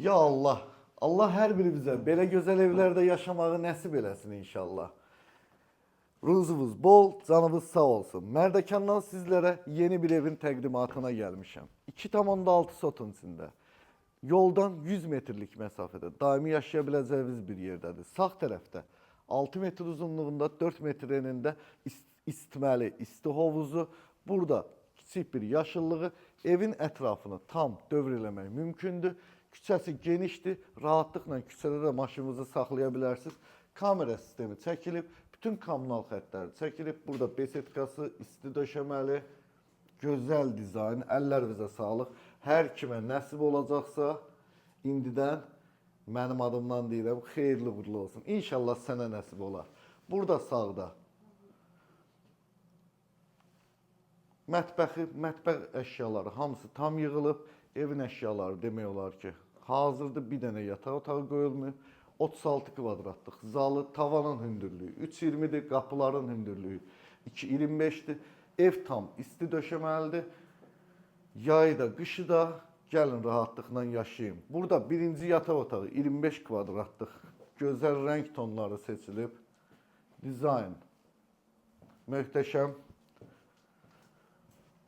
Ya Allah, Allah hər birimizə belə gözəl evlərdə yaşamağı nəsib eləsin inşallah. Ruzunuz bol, canınız sağ olsun. Mərdəkandan sizlərə yeni bir evin təqdimatına gəlmişəm. 2,6 sotun içində. Yoldan 100 metrlik məsafədə daimi yaşaya biləcəyiniz bir yerdədir. Sağ tərəfdə 6 metr uzunluğunda, 4 metr enində istməli, isti hovuzu. Burada kiçik bir yaşıllığı, evin ətrafını tam dövr eləmək mümkündür. Küçəsi genişdir, rahatlıqla küçədə də maşınınızı saxlaya bilərsiniz. Kamera sistemi çəkilib, bütün kommunal xəttləri çəkilib. Burada besetkası, isti döşəməli, gözəl dizayn, əllərinizə sağlıq. Hər kimə nəsib olacaqsa, indidən mənim adımdan deyirəm, xeyirli uğurlu olsun. İnşallah sənə nəsib olar. Burada sağda mətbəx əşyaları hamısı tam yığılıb. Evin əşyaları demək olar ki, hazırda bir dənə yataq otağı qoyulmuyor. 36 kvadratlıq zalı, tavanın hündürlüyü 3,20-dir, qapıların hündürlüyü 2,25-dir. Ev tam isti döşəməlidir. Yayı da, qışı da gəlin rahatlıqla yaşayın. Burada birinci yataq otağı 25 kvadratlıq gözəl rəng tonları seçilib. Dizayn möhtəşəm.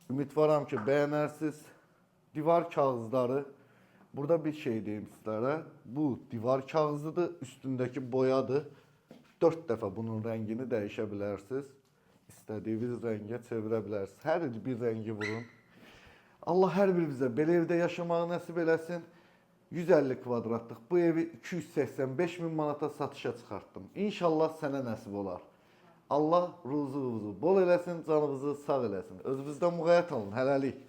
Ümidvaram ki, bəyənərsiniz. Divar kağızları. Burada bir şey deyim sizlərə. Bu divar kağızıdır, üstündəki boyadır. 4 dəfə bunun rəngini dəyişə bilərsiniz. İstədiyiniz rəngə çevirə bilərsiniz. Hər bir rəngi vurun. Allah hər birimizə belə evdə yaşamağı nəsib eləsin. 150 kvadratlıq bu evi 285 min manata satışa çıxartdım. İnşallah sənə nəsib olar. Allah ruzunuzu bol eləsin, canınızı sağ eləsin. Özünüzdən müğayət olun, hələlik.